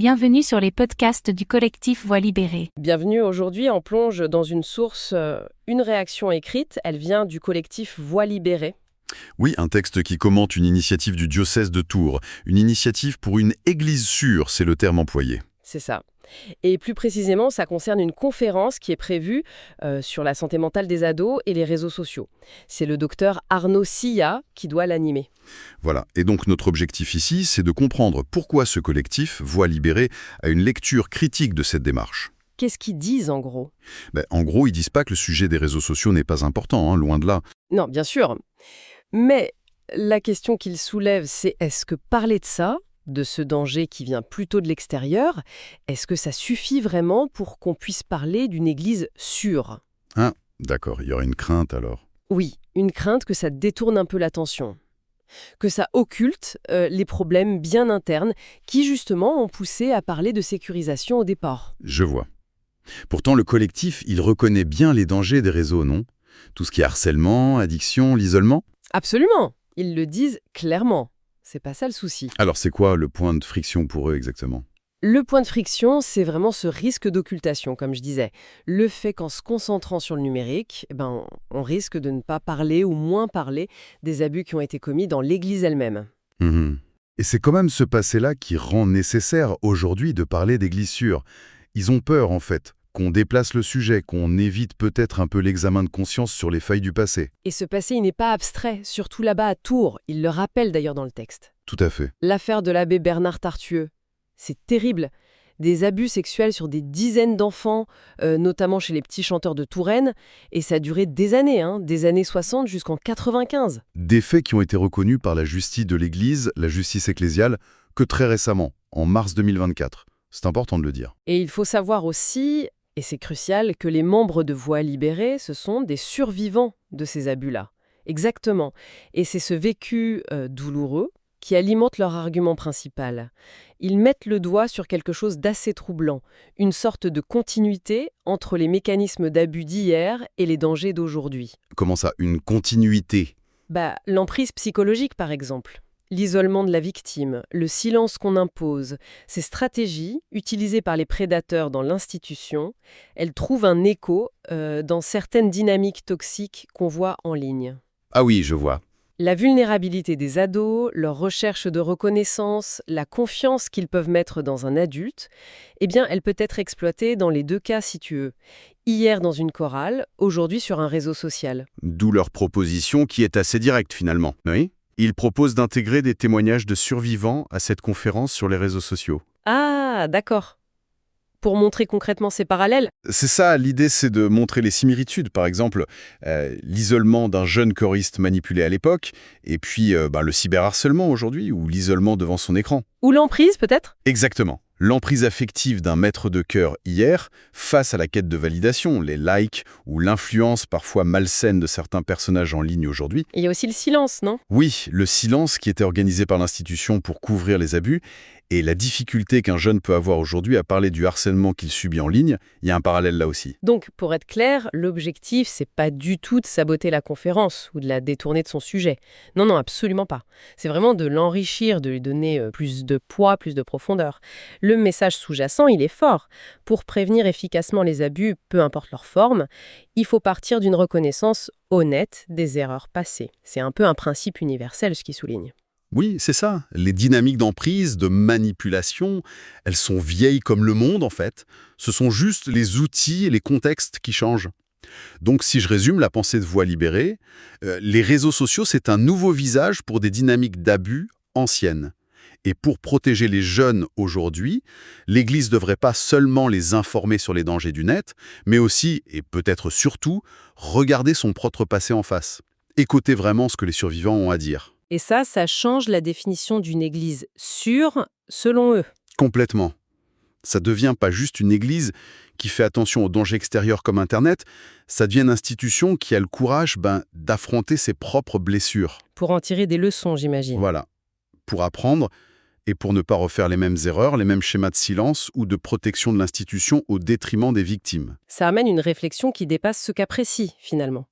Bienvenue sur les podcasts du collectif Voix libérée. Bienvenue, aujourd'hui on plonge dans une source, une réaction écrite, elle vient du collectif Voix libérée. Oui, un texte qui commente une initiative du diocèse de Tours. Une initiative pour une église sûre, c'est le terme employé. C'est ça. Et plus précisément, ça concerne une conférence qui est prévue sur la santé mentale des ados et les réseaux sociaux. C'est le docteur Arnaud Silla qui doit l'animer. Voilà, et donc notre objectif ici, c'est de comprendre pourquoi ce collectif, Voix libérée, a une lecture critique de cette démarche. Qu'est-ce qu'ils disent en gros ? En gros, ils disent pas que le sujet des réseaux sociaux n'est pas important, loin de là. Non, bien sûr. Mais la question qu'ils soulèvent, c'est est-ce que parler de ça, de ce danger qui vient plutôt de l'extérieur, est-ce que ça suffit vraiment pour qu'on puisse parler d'une église sûre ? Ah, d'accord, il y aurait une crainte alors. Oui, une crainte que ça détourne un peu l'attention, que ça occulte les problèmes bien internes qui justement ont poussé à parler de sécurisation au départ. Je vois. Pourtant, le collectif, il reconnaît bien les dangers des réseaux, non ? Tout ce qui est harcèlement, addiction, l'isolement ? Absolument, ils le disent clairement. C'est pas ça le souci. Alors c'est quoi le point de friction pour eux exactement ? Le point de friction, c'est vraiment ce risque d'occultation, comme je disais. Le fait qu'en se concentrant sur le numérique, on risque de ne pas parler ou moins parler des abus qui ont été commis dans l'Église elle-même. Et c'est quand même ce passé-là qui rend nécessaire aujourd'hui de parler d'église sûre. Ils ont peur en fait, qu'on déplace le sujet, qu'on évite peut-être un peu l'examen de conscience sur les failles du passé. Et ce passé, il n'est pas abstrait, surtout là-bas à Tours. Il le rappelle d'ailleurs dans le texte. Tout à fait. L'affaire de l'abbé Bernard Tartueux, c'est terrible. Des abus sexuels sur des dizaines d'enfants, notamment chez les petits chanteurs de Touraine, et ça a duré des années 60 jusqu'en 95. Des faits qui ont été reconnus par la justice de l'Église, la justice ecclésiale, que très récemment, en mars 2024. C'est important de le dire. Et il faut savoir aussi, et c'est crucial, que les membres de Voix libérée, ce sont des survivants de ces abus-là. Exactement. Et c'est ce vécu douloureux qui alimente leur argument principal. Ils mettent le doigt sur quelque chose d'assez troublant, une sorte de continuité entre les mécanismes d'abus d'hier et les dangers d'aujourd'hui. Comment ça, une continuité ? L'emprise psychologique, par exemple. L'isolement de la victime, le silence qu'on impose, ces stratégies, utilisées par les prédateurs dans l'institution, elles trouvent un écho dans certaines dynamiques toxiques qu'on voit en ligne. Ah oui, je vois. La vulnérabilité des ados, leur recherche de reconnaissance, la confiance qu'ils peuvent mettre dans un adulte, elle peut être exploitée dans les deux cas si tu veux. Hier dans une chorale, aujourd'hui sur un réseau social. D'où leur proposition qui est assez directe finalement. Oui. Ils proposent d'intégrer des témoignages de survivants à cette conférence sur les réseaux sociaux. Ah, d'accord. Pour montrer concrètement ces parallèles ? C'est ça, l'idée c'est de montrer les similitudes. Par exemple, l'isolement d'un jeune choriste manipulé à l'époque, et puis le cyberharcèlement aujourd'hui, ou l'isolement devant son écran. Ou l'emprise peut-être ? Exactement. L'emprise affective d'un maître de chœur hier, face à la quête de validation, les likes ou l'influence parfois malsaine de certains personnages en ligne aujourd'hui. Il y a aussi le silence, non ? Oui, le silence qui était organisé par l'institution pour couvrir les abus et la difficulté qu'un jeune peut avoir aujourd'hui à parler du harcèlement qu'il subit en ligne, il y a un parallèle là aussi. Donc, pour être clair, l'objectif, c'est pas du tout de saboter la conférence ou de la détourner de son sujet. Non, absolument pas. C'est vraiment de l'enrichir, de lui donner plus de poids, plus de profondeur. Le message sous-jacent, il est fort. Pour prévenir efficacement les abus, peu importe leur forme, il faut partir d'une reconnaissance honnête des erreurs passées. C'est un peu un principe universel, ce qu'il souligne. Oui, c'est ça. Les dynamiques d'emprise, de manipulation, elles sont vieilles comme le monde en fait. Ce sont juste les outils et les contextes qui changent. Donc si je résume la pensée de Voix libérée, les réseaux sociaux, c'est un nouveau visage pour des dynamiques d'abus anciennes. Et pour protéger les jeunes aujourd'hui, l'Église ne devrait pas seulement les informer sur les dangers du net, mais aussi, et peut-être surtout, regarder son propre passé en face. Écouter vraiment ce que les survivants ont à dire. Et ça change la définition d'une église sûre, selon eux. Complètement. Ça devient pas juste une église qui fait attention aux dangers extérieurs comme Internet, ça devient une institution qui a le courage d'affronter ses propres blessures. Pour en tirer des leçons, j'imagine. Voilà. Pour apprendre et pour ne pas refaire les mêmes erreurs, les mêmes schémas de silence ou de protection de l'institution au détriment des victimes. Ça amène une réflexion qui dépasse ce cas précis, finalement.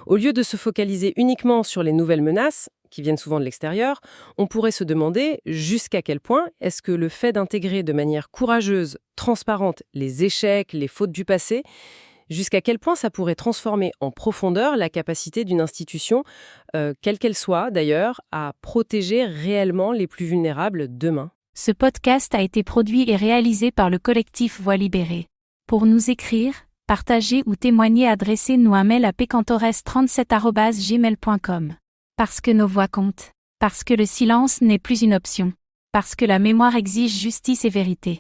Au lieu de se focaliser uniquement sur les nouvelles menaces, qui viennent souvent de l'extérieur, on pourrait se demander jusqu'à quel point est-ce que le fait d'intégrer de manière courageuse, transparente, les échecs, les fautes du passé, jusqu'à quel point ça pourrait transformer en profondeur la capacité d'une institution, quelle qu'elle soit d'ailleurs, à protéger réellement les plus vulnérables demain. Ce podcast a été produit et réalisé par le collectif Voix libérée. Pour nous écrire, partager ou témoigner, adressez-nous un mail à pcantores37@gmail.com. Parce que nos voix comptent. Parce que le silence n'est plus une option. Parce que la mémoire exige justice et vérité.